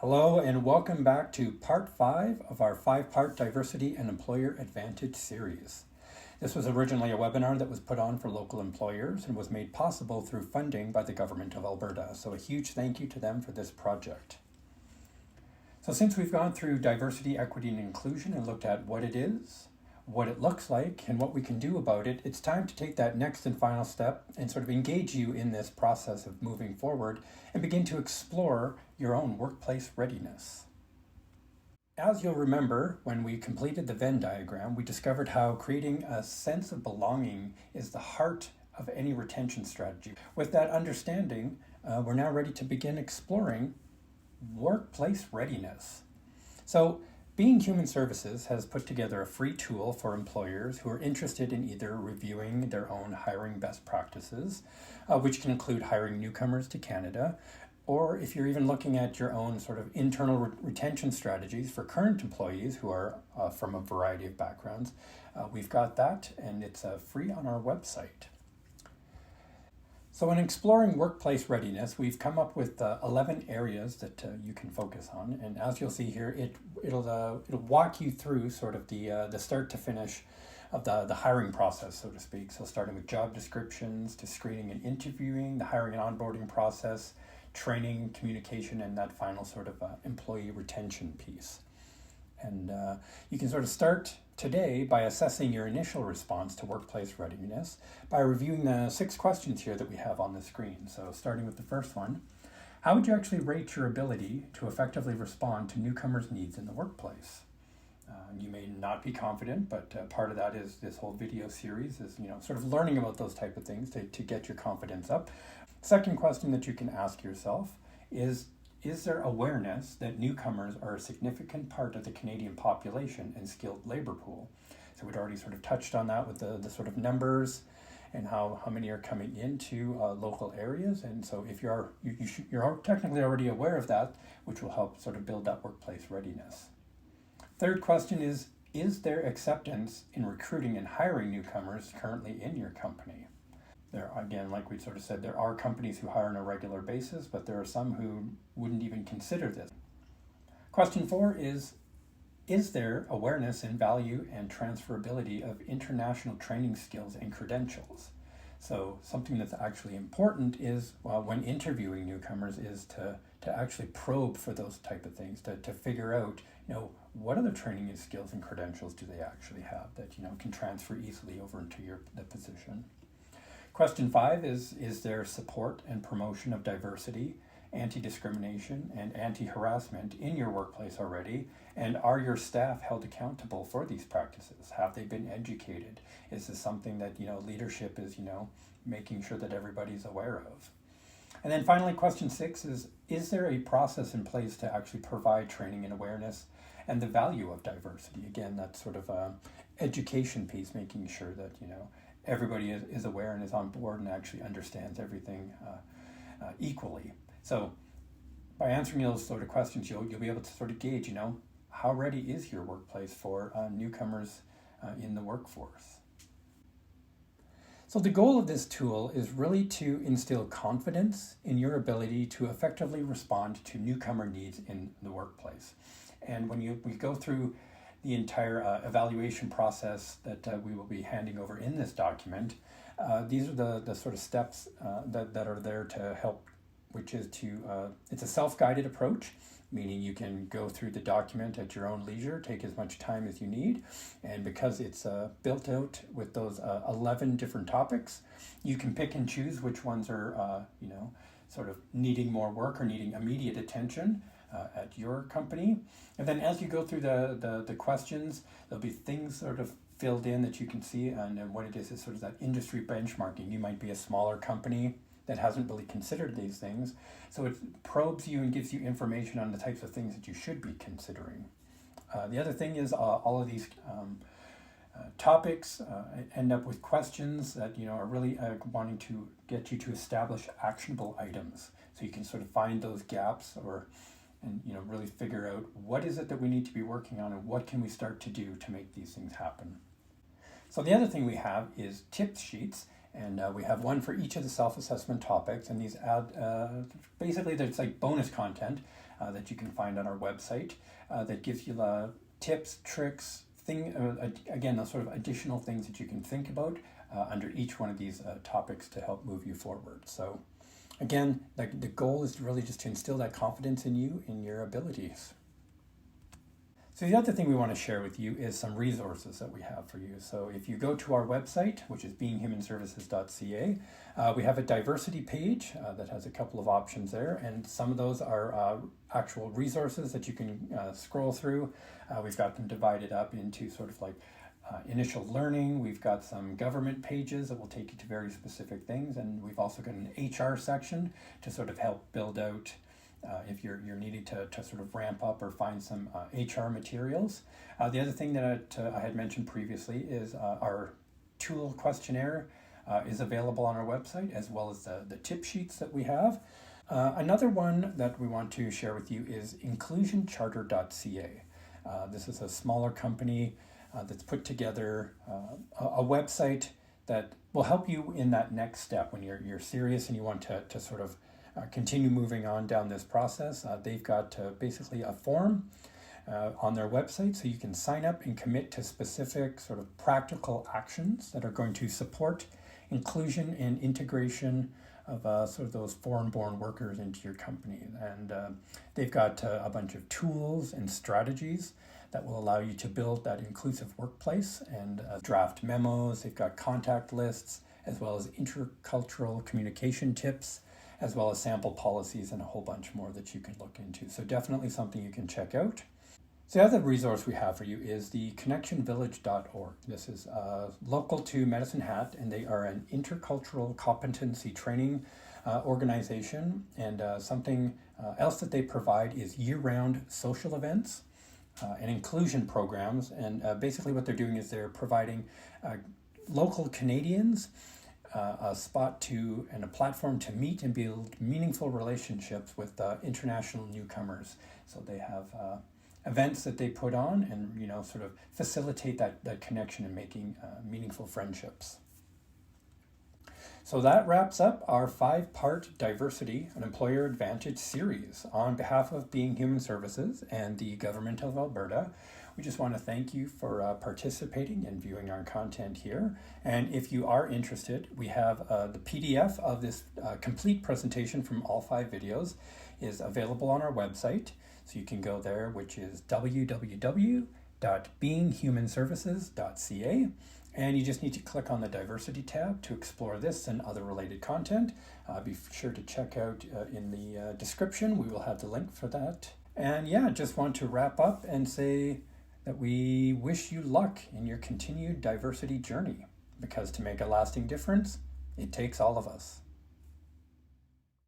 Hello and welcome back to part 5 of our 5-part Diversity and Employer Advantage series. This was originally a webinar that was put on for local employers and was made possible through funding by the Government of Alberta. So a huge thank you to them for this project. So since we've gone through diversity, equity, and inclusion and looked at what it is, what it looks like, and what we can do about it, it's time to take that next and final step and sort of engage you in this process of moving forward and begin to explore your own workplace readiness. As you'll remember, when we completed the Venn diagram, we discovered how creating a sense of belonging is the heart of any retention strategy. With that understanding, we're now ready to begin exploring workplace readiness. So, Being Human Services has put together a free tool for employers who are interested in either reviewing their own hiring best practices, which can include hiring newcomers to Canada, or if you're even looking at your own sort of internal retention strategies for current employees who are from a variety of backgrounds, we've got that, and it's free on our website. So in exploring workplace readiness, we've come up with 11 areas that you can focus on. And as you'll see here, it'll walk you through sort of the start to finish of the hiring process, so to speak. So starting with job descriptions to screening and interviewing, the hiring and onboarding process, training, communication, and that final sort of employee retention piece. And you can sort of start today by assessing your initial response to workplace readiness by reviewing the 6 questions here that we have on the screen. So starting with the first one, how would you actually rate your ability to effectively respond to newcomers' needs in the workplace? You may not be confident, but part of that is this whole video series is, sort of learning about those type of things to get your confidence up. Second question that you can ask yourself is there awareness that newcomers are a significant part of the Canadian population and skilled labor pool? So we'd already sort of touched on that with the sort of numbers and how many are coming into local areas. And so if you're technically already aware of that, which will help sort of build that workplace readiness. Third question is there acceptance in recruiting and hiring newcomers currently in your company? There, again, like we sort of said, there are companies who hire on a regular basis, but there are some who wouldn't even consider this. Question 4 is there awareness in value and transferability of international training skills and credentials? So something that's actually important is when interviewing newcomers is to actually probe for those type of things, to figure out, what other training and skills and credentials do they actually have that, can transfer easily over into the position. Question 5 is there support and promotion of diversity, anti-discrimination, and anti-harassment in your workplace already? And are your staff held accountable for these practices? Have they been educated? Is this something that, leadership is, making sure that everybody's aware of? And then finally, question 6 is there a process in place to actually provide training and awareness and the value of diversity? Again, that sort of education piece, making sure that, everybody is aware and is on board and actually understands everything equally. So by answering those sort of questions, you'll be able to sort of gauge, how ready is your workplace for newcomers in the workforce? So the goal of this tool is really to instill confidence in your ability to effectively respond to newcomer needs in the workplace. And when we go through the entire evaluation process that we will be handing over in this document, these are the sort of steps that are there to help, which is it's a self-guided approach, meaning you can go through the document at your own leisure, take as much time as you need, and because it's built out with those 11 different topics, you can pick and choose which ones are, sort of needing more work or needing immediate attention at your company. And then as you go through the questions, there'll be things sort of filled in that you can see, and what it is sort of that industry benchmarking. You might be a smaller company that hasn't really considered these things, so it probes you and gives you information on the types of things that you should be considering. The other thing is all of these topics end up with questions that are really wanting to get you to establish actionable items, so you can sort of find those gaps and really figure out what is it that we need to be working on and what can we start to do to make these things happen. So the other thing we have is tips sheets, And we have one for each of the self-assessment topics, and these add, basically there's like bonus content that you can find on our website that gives you tips, tricks, again, those sort of additional things that you can think about under each one of these topics to help move you forward. So again, the goal is really just to instill that confidence in you, in your abilities. So the other thing we want to share with you is some resources that we have for you. So if you go to our website, which is beinghumanservices.ca, we have a diversity page that has a couple of options there, and some of those are actual resources that you can scroll through. We've got them divided up into sort of like initial learning. We've got some government pages that will take you to very specific things, and we've also got an HR section to sort of help build out if you're needing to sort of ramp up or find some HR materials. The other thing that I had mentioned previously is our tool questionnaire is available on our website, as well as the tip sheets that we have. Another one that we want to share with you is inclusioncharter.ca. This is a smaller company that's put together a website that will help you in that next step when you're serious and you want to sort of continue moving on down this process. They've got basically a form on their website, so you can sign up and commit to specific sort of practical actions that are going to support inclusion and integration of sort of those foreign-born workers into your company. And they've got a bunch of tools and strategies that will allow you to build that inclusive workplace and draft memos. They've got contact lists, as well as intercultural communication tips, as well as sample policies and a whole bunch more that you can look into. So definitely something you can check out. So the other resource we have for you is the connectionvillage.org. This is local to Medicine Hat, and they are an intercultural competency training organization. And something else that they provide is year-round social events and inclusion programs. And basically what they're doing is they're providing local Canadians a spot to and a platform to meet and build meaningful relationships with international newcomers. So they have events that they put on and sort of facilitate that connection and making meaningful friendships. So that wraps up our 5-part Diversity and Employer Advantage series. On behalf of Being Human Services and the Government of Alberta, we just want to thank you for participating and viewing our content here. And if you are interested, we have the PDF of this complete presentation from all 5 videos is available on our website. So you can go there, which is www.beinghumanservices.ca. And you just need to click on the Diversity tab to explore this and other related content. Be sure to check out in the description. We will have the link for that. And yeah, just want to wrap up and say that we wish you luck in your continued diversity journey, because to make a lasting difference, it takes all of us.